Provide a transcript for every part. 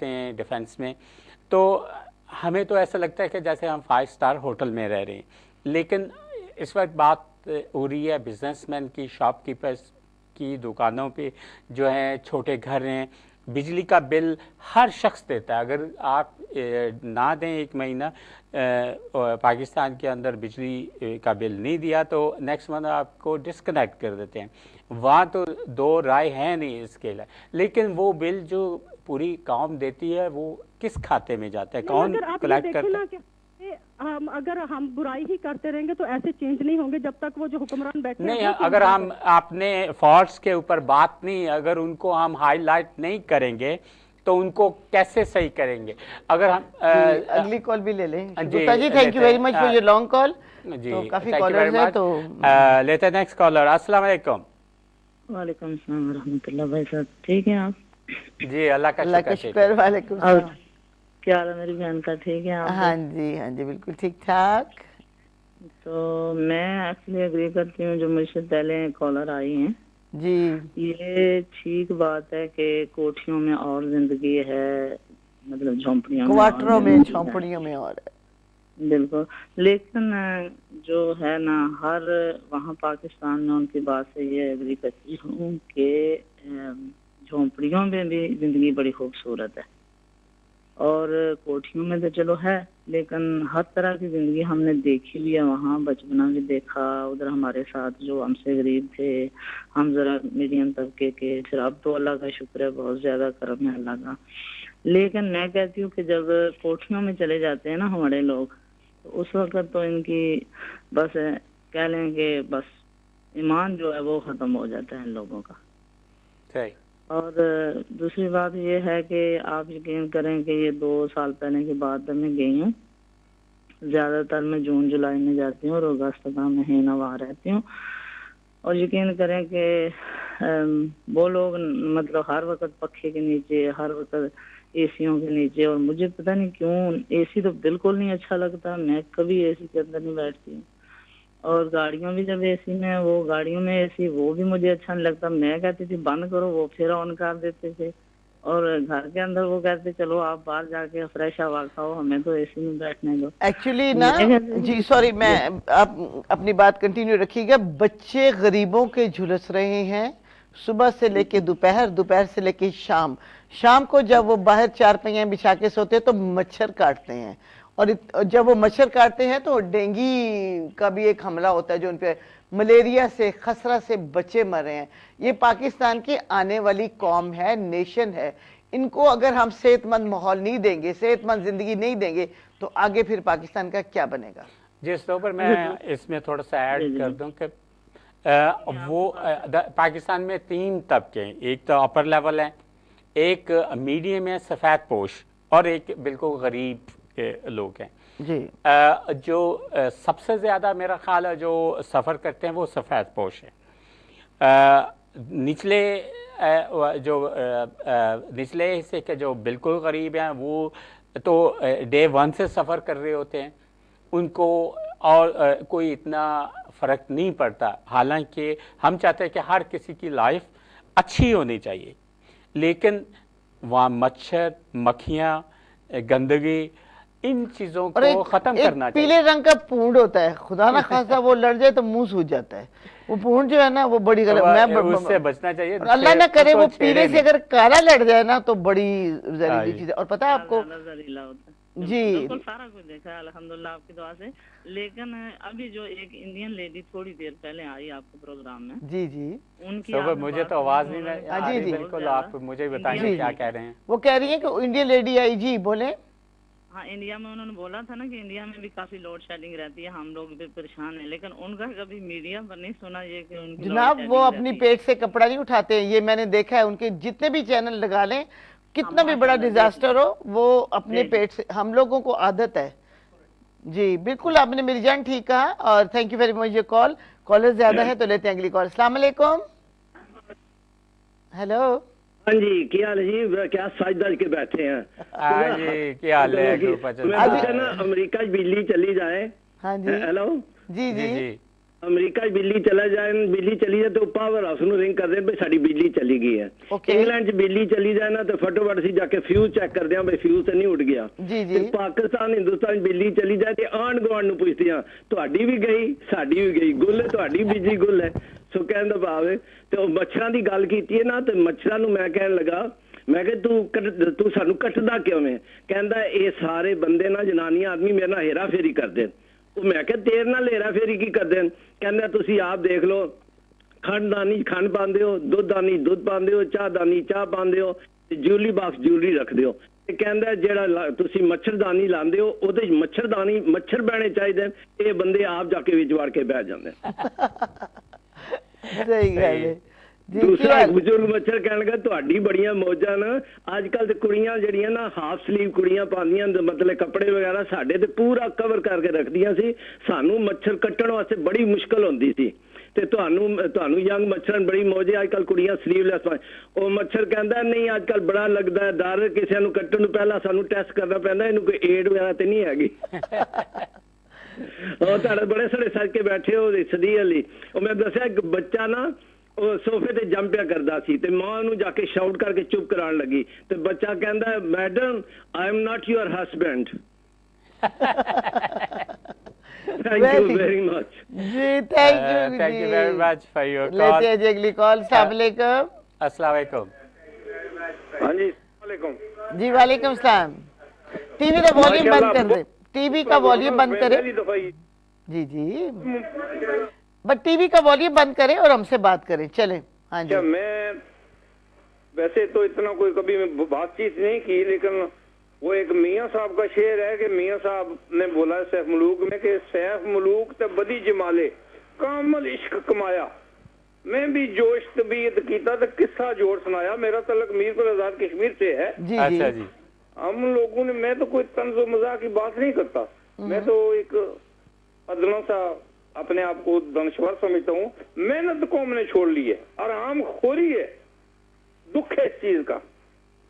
हैं डिफेंस में, तो हमें तो ऐसा लगता है कि जैसे हम 5 स्टार होटल में रह रहे हैं। लेकिन इस वक्त बात हो रही है बिजनेसमैन की, शॉपकीपर्स की, दुकानों पे जो है छोटे घर हैं, बिजली का बिल हर शख्स देता है। अगर आप ना दें 1 महीना पाकिस्तान के अंदर बिजली का बिल नहीं दिया तो नेक्स्ट मंथ आपको डिस्कनेक्ट कर देते हैं। वहाँ तो दो राय है नहीं इसके लिए, लेकिन वो बिल जो पूरी कौम देती है वो किस खाते में जाता है, कौन कलेक्ट करता है? अगर हम बुराई ही करते रहेंगे तो ऐसे चेंज नहीं होंगे जब तक वो जो हुक्मरान बैठे नहीं। अगर हम अपने फॉल्ट्स के ऊपर बात नहीं, अगर उनको हम हाईलाइट नहीं करेंगे तो उनको कैसे सही करेंगे? अगर हम अगली कॉल भी ले लें। Gupta ji, thank you very much for your long call. जी, तो काफी कॉलर्स हैं, तो लेते हैं नेक्स्ट कॉलर। अस्सलाम वालेकुम। वालेकुम अस्सलाम रहमतुल्लाह। भाई साहब ठीक हैं आप? जी, अल्लाह का शुक्र। वालेकुम सलाम। क्या हाल है मेरी बहन का? ठीक है आप? हाँ जी बिल्कुल ठीक ठाक। तो मैं एक्चुअली एग्री करती हूँ जो मुझसे पहले कॉलर आई हैं जी। ये ठीक बात है कि कोठियों में और जिंदगी है, मतलब झोंपड़ियों क्वार्टरों में, झोंपड़ियों में और है। बिल्कुल। लेकिन जो है ना, हर वहाँ पाकिस्तान में उनकी बात से ये एग्री करती हूँ कि झोंपड़ियों में भी जिंदगी बड़ी खूबसूरत है और कोठियों में तो चलो है, लेकिन हर तरह की जिंदगी हमने देखी भी है वहाँ। बचपना भी देखा उधर, हमारे साथ जो हमसे गरीब थे, हम जरा मीडियम तबके के, फिर अब तो अल्लाह का शुक्र है, बहुत ज्यादा करम है अल्लाह का। लेकिन मैं कहती हूँ कि जब कोठियों में चले जाते हैं ना हमारे लोग, तो उस वक्त तो इनकी बस कह लें कि बस ईमान जो है वो खत्म हो जाता है इन लोगों का। सही। और दूसरी बात ये है कि आप यकीन करें कि ये 2 साल पहले की बात मैं गई हूँ, ज्यादातर मैं जून जुलाई में जाती हूँ और अगस्त का महीना वहाँ रहती हूँ। और यकीन करें कि वो लोग मतलब हर वक्त पखे के नीचे, हर वक्त एसियों के नीचे, और मुझे पता नहीं क्यों एसी तो बिल्कुल नहीं अच्छा लगता, मैं कभी एसी के अंदर नहीं बैठती हूँ। और गाड़ियों भी जब एसी में, वो गाड़ियों में एसी, वो भी मुझे अच्छा नहीं लगता। मैं कहती थी बंद करो, वो फिर ऑन कर देते थे। और घर के अंदर वो कहते चलो आप बाहर जाके फ्रेश हवा खाओ, हमें तो एसी में बैठने दो। एक्चुअली ना जी सॉरी, मैं आप अपनी बात कंटिन्यू रखिएगा। बच्चे गरीबों के झुलस रहे हैं सुबह से लेके दोपहर, दोपहर से लेके शाम। शाम को जब वो बाहर चारपाइयाँ बिछा के सोते हैं तो मच्छर काटते हैं, और जब वो मच्छर काटते हैं तो डेंगू का भी एक हमला होता है जो उन पे, मलेरिया से, खसरा से बच्चे मर रहे हैं। ये पाकिस्तान की आने वाली कौम है, नेशन है। इनको अगर हम सेहतमंद माहौल नहीं देंगे, सेहतमंद जिंदगी नहीं देंगे, तो आगे फिर पाकिस्तान का क्या बनेगा? जिस पर मैं इसमें थोड़ा सा ऐड कर दूं कि वो पाकिस्तान में 3 तबके हैं। एक तो अपर लेवल है, एक मीडियम है सफ़ेद पोश, और एक बिल्कुल गरीब लोग हैं जी। जो सबसे ज़्यादा मेरा ख्याल है जो सफ़र करते हैं वो सफ़ेद पोश है। निचले जो निचले हिस्से के जो बिल्कुल गरीब हैं वो तो डे 1 से सफ़र कर रहे होते हैं, उनको और कोई इतना फ़र्क नहीं पड़ता। हालांकि हम चाहते हैं कि हर किसी की लाइफ अच्छी होनी चाहिए, लेकिन वहाँ मच्छर, मक्खियाँ, गंदगी, इन चीजों को खत्म करना चाहिए। पीले रंग का पूंड होता है, खुदा ना खासा वो लड़ जाए तो मुंह सूज जाता है। वो पूंड जो है ना वो बड़ी गलत, उससे बचना चाहिए। अल्लाह ना करे वो पीले से अगर काला लड़ जाए ना तो बड़ी जहरीली चीज है। और पता है आपको जी, सारा कुछ देखा है अल्हम्दुलिल्लाह आपकी दुआ से। लेकिन अभी जो एक इंडियन लेडी थोड़ी देर पहले आई आपके प्रोग्राम में, जी जी, उनकी मुझे तो आवाज नहीं आ रही। बिल्कुल, आप मुझे बताइए क्या कह रहे हैं। वो कह रही है कि इंडियन लेडी आई। जी बोले। हाँ, इंडिया में उन्होंने बोला था ना कि इंडिया में भी काफी लोड शेडिंग रहती है, हम लोग भी परेशान हैं, लेकिन उनका कभी मीडिया पर नहीं सुना ये कि उनकी जनाब वो अपनी पेट से कपड़ा नहीं उठाते, ये मैंने देखा है। उनके जितने भी चैनल लगा लें, कितना भी बड़ा डिजास्टर हो, वो अपने पेट से, हम लोगों को आदत है। जी बिल्कुल, आपने मेरी जान ठीक कहा, और thank you very much your call. Caller ज्यादा है तो लेते हैं अगली कॉल। अस्सलाम वालेकुम। हेलो। हाँ जी, क्या हाल है जी? क्या साजदार के बैठे हैं? हाँ जी, क्या हाल है? ना अमेरिका बिजली चली जाए। हाँ जी। हेलो जी जी, ਅਮਰੀਕਾ 'ਚ ਬਿਜਲੀ ਬਿਜਲੀ ਚਲੀ ਜਾਏ ਤੇ ਉਹ ਪਾਵਰ ਹਾਊਸ ਨੂੰ ਰਿੰਗ ਕਰਦੇ ਵੀ ਸਾਡੀ ਬਿਜਲੀ ਚਲੀ ਗਈ ਹੈ। ਇੰਗਲੈਂਡ 'ਚ ਬਿਜਲੀ ਚਲੀ ਜਾਏ ਨਾ ਤੇ ਫਟੋਫਟ ਅਸੀਂ ਜਾ ਕੇ ਫਿਊਜ਼ ਚੈੱਕ ਕਰਦੇ ਹਾਂ ਵੀ ਫਿਊਜ਼ ਤੇ ਨਹੀਂ ਉੱਡ ਗਿਆ। ਤੇ ਪਾਕਿਸਤਾਨ ਹਿੰਦੁਸਤਾਨ 'ਚ ਬਿਜਲੀ ਚਲੀ ਜਾਏ ਤੇ ਆਂਢ ਗੁਆਂਢ ਨੂੰ ਪੁੱਛਦੇ ਆ ਤੁਹਾਡੀ ਵੀ ਗਈ ਸਾਡੀ ਵੀ ਗਈ, ਗੁੱਲ ਹੈ ਤੁਹਾਡੀ ਬਿਜਲੀ ਗੁੱਲ ਹੈ। ਸੋ ਕਹਿਣ ਦਾ ਭਾਵ ਹੈ ਤੇ ਉਹ ਮੱਛਰਾਂ ਦੀ ਗੱਲ ਕੀਤੀ ਹੈ ਨਾ, ਤੇ ਮੱਛਰਾਂ ਨੂੰ ਮੈਂ ਕਹਿਣ ਲੱਗਾ ਮੈਂ ਕਿਹਾ ਤੂੰ ਸਾਨੂੰ ਕੱਟਦਾ ਕਿਉਂ ਹੈ? ਕਹਿੰਦਾ ਇਹ ਸਾਰੇ ਬੰਦੇ ਨਾ ਜਨਾਨੀਆਂ ਆਦਮੀ ਮੇਰੇ ਨਾਲ ਹੇਰਾ ਫੇਰੀ ਕਰਦੇ। ਉਹ ਮੈਂ ਕਿਹਾ ਤੇਰੇ ਨਾਲ ਹੇਰਾ ਫੇਰੀ ਕੀ ਕਰਦੇ ਨੇ? ਕਹਿੰਦਾ ਤੁਸੀਂ ਆਪ ਦੇਖ ਲਓ, ਖੰਡਦਾਨੀ ਖੰਡ ਪਾਉਂਦੇ ਹੋ, ਦੁੱਧਦਾਨੀ ਦੁੱਧ ਪਾਉਂਦੇ ਹੋ, ਚਾਹਦਾਨੀ ਚਾਹ ਪਾਉਂਦੇ ਹੋ, ਤੇ ਜੂਲੀ ਬਾਕਸ ਜੂਲਰੀ ਰੱਖਦੇ ਹੋ। ਤੇ ਕਹਿੰਦਾ ਜਿਹੜਾ ਤੁਸੀਂ ਮੱਛਰਦਾਨੀ ਲਾਉਂਦੇ ਹੋ ਉਹਦੇ 'ਚ ਮੱਛਰ ਬਹਿਣੇ ਚਾਹੀਦੇ, ਇਹ ਬੰਦੇ ਆਪ ਜਾ ਕੇ ਵਿੱਚ ਵੜ ਕੇ ਬੈਠ ਜਾਂਦੇ। ਸਹੀ ਗੱਲ ਹੈ। ਦੂਸਰਾ ਬਜ਼ੁਰਗ ਮੱਛਰ ਕਹਿਣ ਲੱਗਾ ਤੁਹਾਡੀ ਬੜੀਆਂ ਮੌਜਾਂ ਨਾ, ਅੱਜ ਕੱਲ ਤੇ ਕੁੜੀਆਂ ਜਿਹੜੀਆਂ ਨਾ ਹਾਫ ਸਲੀਵ ਕੁੜੀਆਂ ਪਾਉਂਦੀਆਂ ਮਤਲਬ ਕੱਪੜੇ ਵਗੈਰਾ, ਸਾਡੇ ਤੇ ਪੂਰਾ ਕਵਰ ਕਰਕੇ ਰੱਖਦੀਆਂ ਸੀ। ਸਾਨੂੰ ਮੱਛਰ ਕੱਟਣ ਵਾਸਤੇ ਬੜੀ ਮੁਸ਼ਕਲ ਹੁੰਦੀ ਸੀ, ਤੇ ਤੁਹਾਨੂੰ ਯੰਗ ਮੱਛਰਾਂ ਬੜੀ ਮੌਜ ਹੈ। ਅੱਜ ਕੱਲ ਕੁੜੀਆਂ ਸਲੀਵਲੈਸ ਪਾਏ। ਉਹ ਮੱਛਰ ਕਹਿੰਦਾ ਨਹੀਂ ਅੱਜ ਕੱਲ ਬੜਾ ਲੱਗਦਾ ਡਰ, ਕਿਸੇ ਨੂੰ ਕੱਟਣ ਨੂੰ ਪਹਿਲਾਂ ਸਾਨੂੰ ਟੈਸਟ ਕਰਨਾ ਪੈਂਦਾ ਇਹਨੂੰ ਕੋਈ ਏਡ ਵਗੈਰਾ ਤੇ ਨਹੀਂ ਹੈਗੀ। ਉਹ ਤੁਹਾਡੇ ਬੜੇ ਸਾਰੇ ਸੱਜ ਕੇ ਬੈਠੇ ਹੋ ਸਦੀ ਵਾਲੀ। ਉਹ ਮੈਂ ਦੱਸਿਆ ਇੱਕ ਬੱਚਾ ਨਾ ਉਹ ਸੋਫੇ ਤੇ ਜੰਪਿਆ ਕਰਦਾ ਸੀ ਤੇ ਮਾਂ ਨੂੰ ਜਾ ਕੇ ਸ਼ਾਊਟ ਕਰਕੇ ਚੁੱਪ ਕਰਾਉਣ ਲੱਗੀ, ਤੇ ਬੱਚਾ ਕਹਿੰਦਾ madam I am not your husband. Thank you very much. जी thank you thank you very much for your call. लेते हैं जी अगली कॉल। अस्सलाम वालेकुम। अस्सलाम वालेकुम। हाँ जी वालेकुम जी वालेकुम सलाम। टीवी का वॉल्यूम बंद कर दे, टीवी का वॉल्यूम बंद करें। जी जी बट टीवी का वॉल्यूम बंद करें और हमसे बात करें। चलें। हाँ जी। मैं वैसे तो इतना कोई कभी बातचीत नहीं की, लेकिन वो एक मियाँ साहब का शेर है कि मियाँ साहब ने बोला सैफ मुलूक में कि सैफ मुलूक ते बदी जमाले कामल इश्क कमाया, मैं भी जोश तबीयत कीता तो किस्सा जोड़ सुनाया। मेरा तलक मीरपुर आजाद कश्मीर से है। जी अच्छा जी। हम लोगों ने, मैं तो कोई तंज मजाक की बात नहीं करता, मैं तो एक अदना सा अपने आप को दानश्वर समझता हूँ। मेहनत कौम ने छोड़ ली है, आराम खोरी है, दुख है इस चीज का।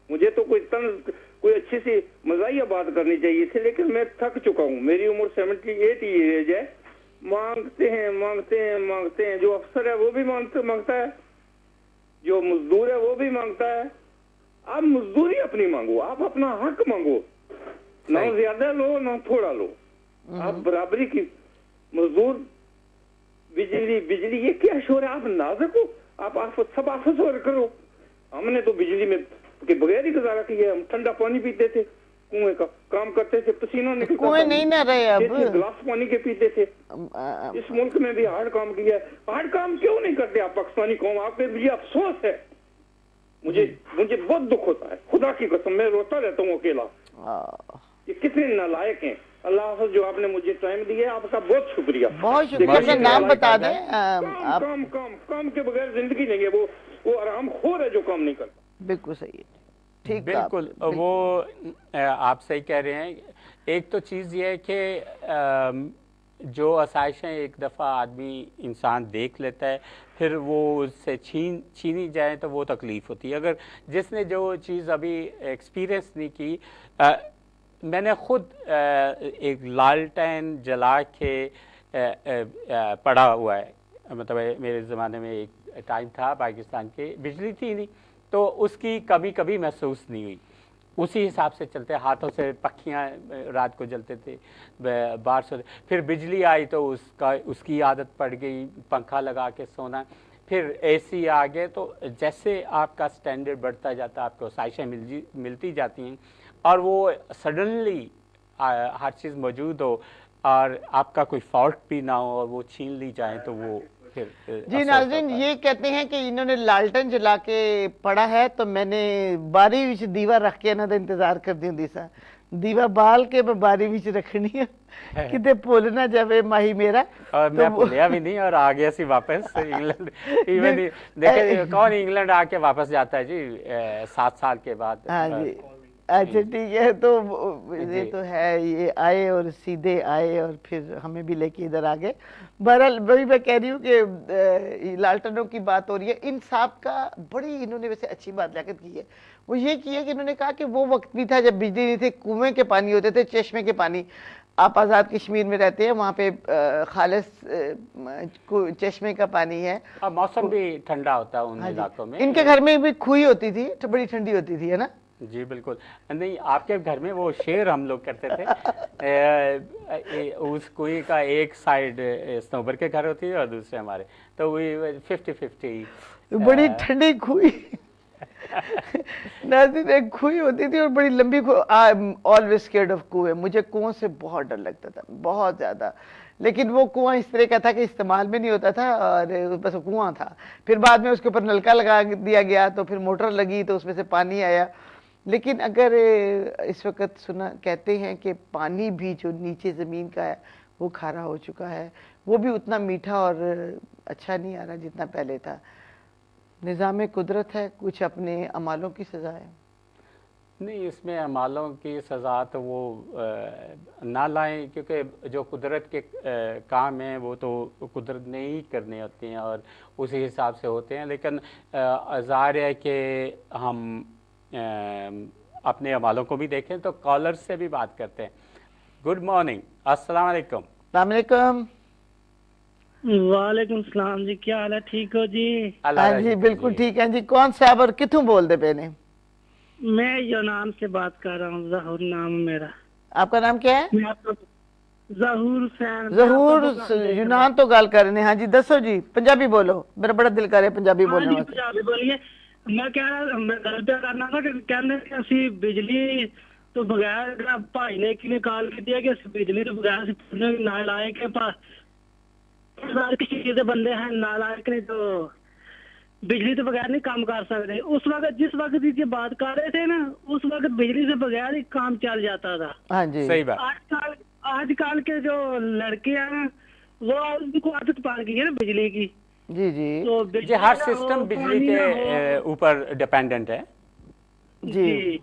मुझे तो कोई अच्छी सी मजाहिया बात करनी चाहिए थी, लेकिन मैं थक चुका हूँ। मेरी उम्र 78 एज है। मांगते हैं, जो अफसर है वो भी मांगता है, जो मजदूर है वो भी मांगता है। आप मजदूरी अपनी मांगो, आप अपना हक मांगो, ना ज्यादा लो ना थोड़ा लो, आप बराबरी की। मजदूर बिजली ये क्या शोर है? आप नाजुक हो, आप सब आपस करो। हमने तो बिजली में के बगैर ही गुजारा किया। हम ठंडा पानी पीते थे, कुएं का काम करते थे, पसीना निकलता था, कुएं नहीं ना रहे अब, गिलास पानी के पीते थे। इस मुल्क में भी हार्ड काम किया है। हार्ड काम क्यों नहीं करते आप पाकिस्तानी कौम? आपके लिए अफसोस है। मुझे बहुत दुख होता है, खुदा की कसम, मैं रोता रहता हूँ अकेला। ये कितने नालायक हैं। अल्लाह हाफ़िज़, जो आपने मुझे टाइम दिया आपका बहुत शुक्रिया। बहुत शुक्रिया। नाम बता दें। काम के बगैर जिंदगी नहीं है। वो आराम खोर है जो काम नहीं करता। बिल्कुल सही है, ठीक। बिल्कुल वो आप सही कह रहे हैं। एक तो चीज़ ये है कि जो आसाइशें एक दफ़ा आदमी इंसान देख लेता है, फिर वो उससे छीनी जाए तो वो तकलीफ़ होती है। अगर जिसने जो चीज़ अभी एक्सपीरियंस नहीं की, मैंने ख़ुद एक लालटेन जला के पड़ा हुआ है। मतलब मेरे ज़माने में एक टाइम था पाकिस्तान के, बिजली थी नहीं, तो उसकी कभी कभी महसूस नहीं हुई। उसी हिसाब से चलते, हाथों से पक्खियाँ रात को जलते थे, बाहर सोते। फिर बिजली आई तो उसकी आदत पड़ गई, पंखा लगा के सोना। फिर एसी आ गए, तो जैसे आपका स्टैंडर्ड बढ़ता जाता है, आपको आसाइशें मिलती जाती हैं, और वो सडनली हर चीज़ मौजूद हो और आपका कोई फॉल्ट भी ना हो और वो छीन ली जाए, तो वो जी। नाज़रीन ये कहते हैं कि इन्होंने लालटेन जला के पड़ा है, तो मैंने बारी विच दीवा रख के ना इंतजार कर दी होंदी सा। दीवा बाल के मैं बारी विच रखनी है किते भुल ना जावे माही मेरा। और मैं भूलिया भी नहीं और आ गया सी वापस इंग्लैंड। इवन देखे कौन इंग्लैंड आके वापस जाता है जी 7 साल के बाद। हाँ जी, अच्छा ठीक है। तो ये तो है, ये आए और सीधे आए और फिर हमें भी लेके इधर आ गए। बहरहाल वही मैं कह रही हूँ कि लालटेनों की बात हो रही है। इंसाफ का बड़ी इन्होंने वैसे अच्छी बात लियाकत की है। वो ये की है कि इन्होंने कहा कि वो वक्त भी था जब बिजली नहीं थी, कुएं के पानी होते थे, चश्मे के पानी। आप आज़ाद कश्मीर में रहते हैं, वहाँ पे खालिस चश्मे का पानी है और मौसम भी ठंडा होता है उन इलाकों में। इनके घर में भी खुई होती थी, तो बड़ी ठंडी होती थी, है ना? जी बिल्कुल। नहीं, आपके घर में वो शेर हम लोग करते थे उस कुएं का एक साइड स्नोबर के घर होती है और दूसरे हमारे, तो वो 50-50 बड़ी ठंडी खुई नाज़रीन, एक खुई होती थी और बड़ी लंबी I am always scared of कुएं। मुझे कुओं से बहुत डर लगता था, बहुत ज़्यादा। लेकिन वो कुआं इस तरह का था कि इस्तेमाल में नहीं होता था और बस कुआं था। फिर बाद में उसके ऊपर नलका लगा दिया गया, तो फिर मोटर लगी तो उसमें से पानी आया। लेकिन अगर इस वक्त सुना कहते हैं कि पानी भी जो नीचे ज़मीन का है वो खारा हो चुका है, वो भी उतना मीठा और अच्छा नहीं आ रहा जितना पहले था। निज़ाम कुदरत है, कुछ अपने अमालों की सज़ा है। नहीं, इसमें अमालों की सज़ा तो वो ना लाएं, क्योंकि जो कुदरत के काम हैं वो तो कुदरत ने ही करने होते हैं और उसी हिसाब से होते हैं। लेकिन ज़ाहिर है कि हम अपने अमालों को भी देखें। तो कॉलर से भी बात करते हैं। गुड मॉर्निंग, अस्सलाम वालेकुम। अस्सलाम वालेकुम। वालेकुम सलाम जी, क्या हाल है? ठीक हो जी? हाँ जी, बिल्कुल ठीक है जी। कौन साहब और कितों बोल दे पे ने? मैं यूनान से बात कर रहा हूँ, जहूर नाम मेरा। आपका नाम क्या है? जहूर फैन। जहूर यूनान तो गल कर रहे हैं। हाँ जी, दसो जी, पंजाबी बोलो, मेरा बड़ा दिल करे पंजाबी बोलने वास्ते। पंजाबी बोलिए। मैं कह रहा, मैं गल पे करना था कि कहने असि बिजली तो बगैर भाई ने कि निकाल के दिया कि बिजली तो बगैर नालायक के पास किसी के बंदे हैं नालायक ने, तो बिजली तो बगैर नहीं काम कर सकते। उस वक्त जिस वक्त की बात कर रहे थे ना, उस वक्त बिजली से बगैर ही काम चल जाता था। हाँ जी, सही बात। आजकल के जो लड़के हैं ना, वो उनको आदत पड़ गई है ना बिजली की। जी जी, तो जी हर सिस्टम बिजली के ऊपर डिपेंडेंट है जी।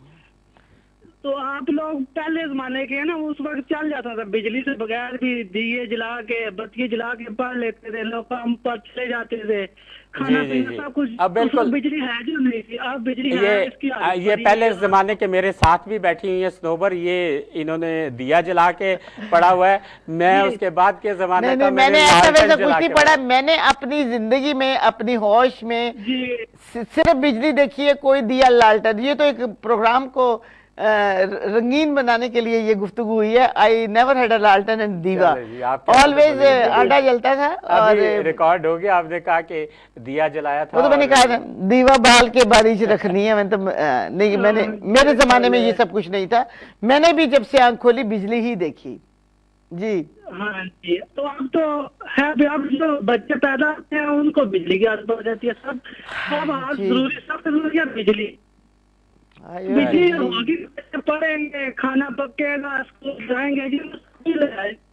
तो आप लोग पहले जमाने के है ना, उस वक्त चल जाता था बिजली से बगैर भी, दिए जला के बत्ती जला के पढ़ लेते थे लोग, काम पर चले जाते थे, खाना पीना सब कुछ। अब बिल्कुल बिजली है जो नहीं थी, अब बिजली है। ये पहले जमाने के मेरे साथ भी बैठी हुई है स्नोबर, ये इन्होंने दिया जला के पढ़ा हुआ है। मैं उसके बाद के जमाने का मैंने ऐसा वैसा कुछ नहीं पढ़ा। मैंने अपनी जिंदगी में, अपनी होश में सिर्फ बिजली देखी है, कोई दिया लालटेन। ये तो एक प्रोग्राम को रंगीन बनाने के लिए ये गुफ्तगू हुई है। आई नेवर हैड अ लालटेन एंड दीवा, ऑलवेज आटा जलता था। और रिकॉर्ड हो गया, आपने कहा कि दिया जलाया था। वो तो मैंने कहा था दीवा बाल के बारिश रखनी है। मैंने तो नहीं, मैंने मेरे जमाने में ये सब कुछ नहीं था। मैंने भी जब से आंख खोली बिजली ही देखी जी। हाँ जी, तो अब तो है, अब जो बच्चे पैदा होते हैं उनको बिजली की आदत पड़ जाती है। सब जरूरी, सबसे जरूरी है बिजली। बिजली होगी, पढ़ेंगे, खाना पकेगा, स्कूल जाएंगे।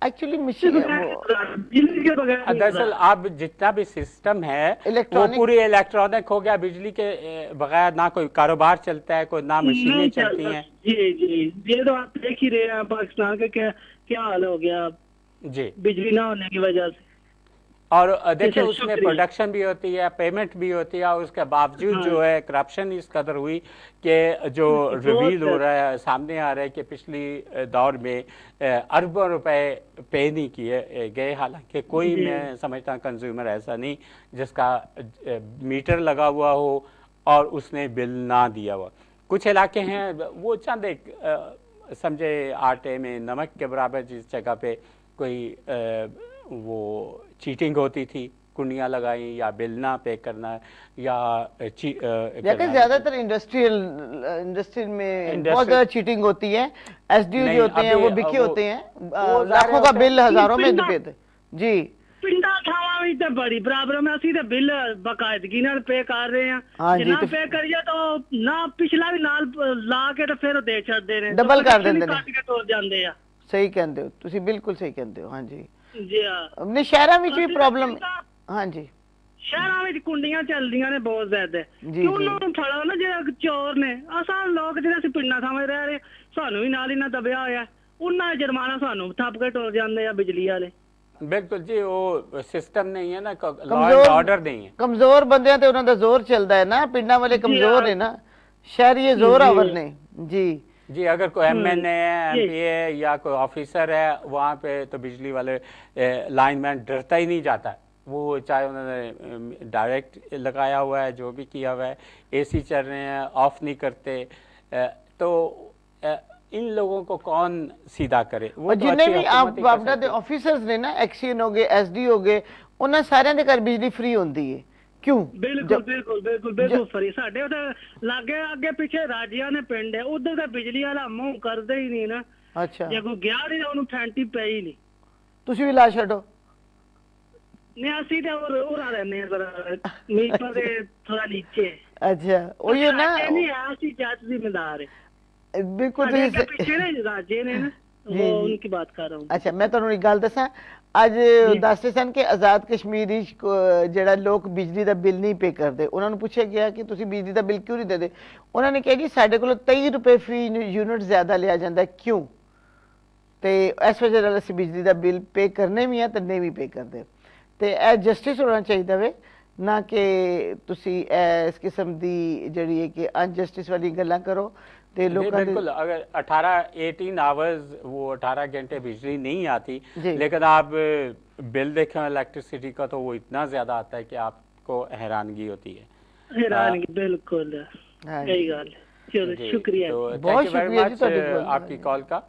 एक्चुअली मशीन दरअसल अब जितना भी सिस्टम है वो पूरी इलेक्ट्रॉनिक हो गया। बिजली के बगैर ना कोई कारोबार चलता है, कोई ना मशीनें चलती हैं। जी जी, ये तो आप देख ही रहे हैं पाकिस्तान का क्या हाल हो गया जी, बिजली ना होने की वजह से। और देखिए उसमें प्रोडक्शन भी होती है, पेमेंट भी होती है, और उसके बावजूद जो है करप्शन इस कदर हुई कि जो रिवील हो रहा है, सामने आ रहा है कि पिछली दौर में अरबों रुपए पे नहीं किए गए। हालांकि कोई, मैं समझता हूँ कंज्यूमर ऐसा नहीं जिसका मीटर लगा हुआ हो और उसने बिल ना दिया हुआ। कुछ इलाके हैं वो चंद एक समझे आटे में नमक के बराबर, जिस जगह पे कोई वो चीटिंग होती थी, कुंडियां लगाई या बिल ना पे करना या ज्यादातर इंडस्ट्रियल में बहुत ज्यादा चीटिंग होती है। एसडीओ जो होते हैं वो बिके होते हैं, लाखों का बिल हजारों में देते जी। पिंडा थावा भी तो बड़ी बराबर में असि तो बिल बाकायदगी नाल पे कर रहे हैं। ना पे करिए तो ना पिछला भी नाल ला के तो फिर दे छड़दे ने, डबल कर देंदे ने, काट के तोड़ जांदे आ। सही कहंदे हो तुसी, बिल्कुल सही कहंदे हो। हाँ जी जी हाँ, अपने शहरों में भी प्रॉब्लम। हाँ जी, शहरों में कुंडियां चलदियां ने बहुत ज्यादा। क्यों ना फड़ो ना जो चोर ने, असा लोग जिहड़े पिंडा थावे रह रहे, सानू भी नाल ही ना दबिया होया, उन्ना जुर्माना सानू थप के टुर जांदे आ बिजली वाले। बिल्कुल जी, वो सिस्टम नहीं है ना, लॉ एंड ऑर्डर नहीं है। कमजोर बंदे ते उन्हां दा जोर चलदा है ना, पिंडा वाले कमजोर है ना, शहरी जोर आवर ने जी। जी, अगर कोई MNA है, MPA है या कोई ऑफिसर है वहाँ पे, तो बिजली वाले लाइनमैन डरता ही नहीं जाता। वो चाहे उन्होंने डायरेक्ट लगाया हुआ है, जो भी किया हुआ है, AC चल रहे हैं, ऑफ नहीं करते, तो इन लोगों को कौन सीधा करे? वो तो जिन्हें भी आप ऑफिसर्स ने ना, एक्सीएन हो गए, SD हो गए, उन्हें सारे ਦੇ ਘਰ बिजली फ्री होती है। क्यों? बिल्कुल बिल्कुल बिल्कुल बिल्कुल फ्री। साडे लागे अगे पीछे राजिया ने पिंड है, उधर का बिजली वाला मुंह करदे ही नहीं ना। अच्छा, जे कोई गया नहीं ਉਹਨੂੰ ਫੈਂਟੀ ਪਈ ਨਹੀਂ। ਤੁਸੀਂ ਵੀ ਲਾ ਛੱਡੋ। नहीं ਅਸੀਂ ਤੇ और रहने जरा मीटर ਦੇ थोड़ा नीचे। अच्छा, वही ना, नहीं ਅਸੀਂ जात जिम्मेदार है। बिल्कुल पीछे ने राजे ने ना, वो उनकी बात कर रहा हूं। अच्छा, मैं ਤੁਹਾਨੂੰ ਇੱਕ ਗੱਲ ਦੱਸਾਂ, ਅੱਜ ਦੱਸਦੇ ਸਨ ਕਿ ਆਜ਼ਾਦ ਕਸ਼ਮੀਰ ਵਿੱਚ ਜਿਹੜਾ ਲੋਕ ਬਿਜਲੀ ਦਾ ਬਿੱਲ ਨਹੀਂ ਪੇ ਕਰਦੇ, ਉਹਨਾਂ ਨੂੰ ਪੁੱਛਿਆ ਗਿਆ ਕਿ ਤੁਸੀਂ ਬਿਜਲੀ ਦਾ ਬਿੱਲ ਕਿਉਂ ਨਹੀਂ ਦਿੰਦੇ? ਉਹਨਾਂ ਨੇ ਕਿਹਾ ਜੀ ਸਾਡੇ ਕੋਲ 23 ਰੁਪਏ ਫੀ ਯੂਨਿਟ ਜ਼ਿਆਦਾ ਲਿਆ ਜਾਂਦਾ, ਕਿਉਂ? ਤੇ ਇਸ ਵਜ੍ਹਾ ਨਾਲ ਅਸੀਂ ਬਿਜਲੀ ਦਾ ਬਿੱਲ ਪੇ ਕਰਨੇ ਵੀ ਆ ਤੇ ਨਹੀਂ ਵੀ ਪੇ ਕਰਦੇ। ਤੇ ਇਹ ਜਸਟਿਸ ਹੋਣਾ ਚਾਹੀਦਾ ਵੇ, ਨਾ ਕਿ ਤੁਸੀਂ ਇਸ ਕਿਸਮ ਦੀ ਜਿਹੜੀ ਹੈ ਕਿ ਅਨਜਸਟਿਸ ਵਾਲੀ ਗੱਲਾਂ ਕਰੋ। बिल्कुल, अगर 18 आवर्स वो 18 घंटे बिजली नहीं आती, लेकिन आप बिल देखें इलेक्ट्रिसिटी का तो वो इतना ज्यादा आता है कि आपको हैरानगी होती है। हैरानगी, बिल्कुल सही गल। चलो शुक्रिया, तो बहुत शुक्रिया आपकी कॉल का।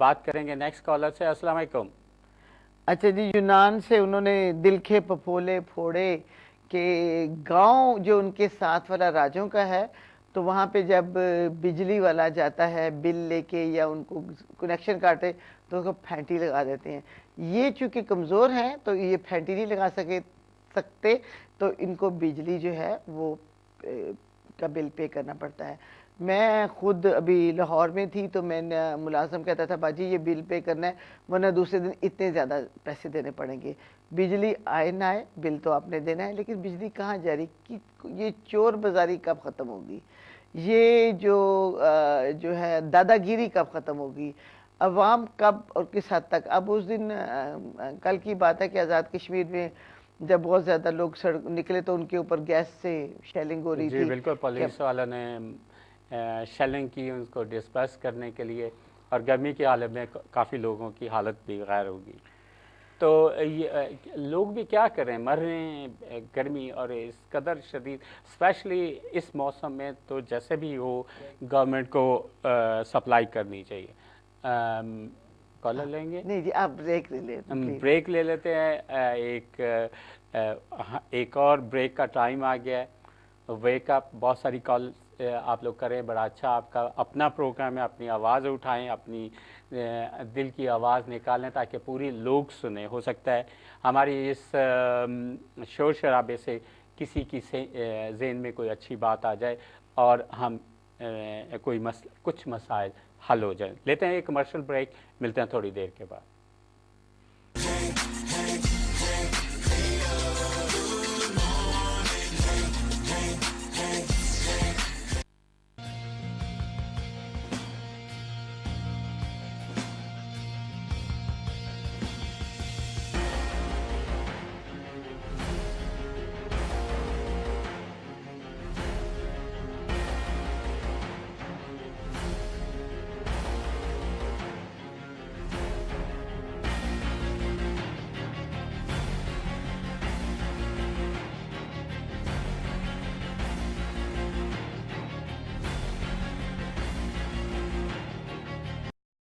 बात करेंगे नेक्स्ट कॉलर से। अस्सलाम वालेकुम। अच्छा जी, यूनान से उन्होंने दिल के पपोले फोड़े कि गांव जो उनके साथ वाला राज्यों का है, तो वहाँ पे जब बिजली वाला जाता है बिल लेके या उनको कनेक्शन काटे तो उनको फैंटी लगा देते हैं। ये चूँकि कमज़ोर हैं तो ये फैंटी नहीं लगा सकते, तो इनको बिजली जो है वो का बिल पे करना पड़ता है। मैं खुद अभी लाहौर में थी तो मैंने मुलाजम कहता था बाजी ये बिल पे करना है, वरना दूसरे दिन इतने ज़्यादा पैसे देने पड़ेंगे। बिजली आए ना आए बिल तो आपने देना है, लेकिन बिजली कहाँ जा रही कि ये चोर बाजारी कब ख़त्म होगी? ये जो है दादागिरी कब ख़त्म होगी? अवाम कब और किस हद तक? अब उस दिन कल की बात है कि आज़ाद कश्मीर में जब बहुत ज़्यादा लोग सड़क निकले तो उनके ऊपर गैस से शेलिंग हो रही थी। बिल्कुल, पुलिस वालों ने शेलिंग की उनको डिस्पर्स करने के लिए, और गर्मी की हालत में काफ़ी लोगों की हालत भी गैर होगी। तो ये लोग भी क्या करें, मर रहे हैं गर्मी और इस कदर शदीद, स्पेशली इस मौसम में। तो जैसे भी हो गवर्नमेंट को सप्लाई करनी चाहिए। कॉलर लेंगे? नहीं जी, आप ब्रेक ले लेते हैं। ब्रेक ले लेते हैं। एक और ब्रेक का टाइम आ गया है। वेक अप, बहुत सारी कॉल आप लोग करें, बड़ा अच्छा आपका अपना प्रोग्राम है। अपनी आवाज़ उठाएं, अपनी दिल की आवाज़ निकालें ताकि पूरी लोग सुने। हो सकता है हमारी इस शोर शराबे से किसी की ज़हन में कोई अच्छी बात आ जाए और हम कुछ मसाइल हल हो जाए। लेते हैं एक कमर्शियल ब्रेक, मिलते हैं थोड़ी देर के बाद।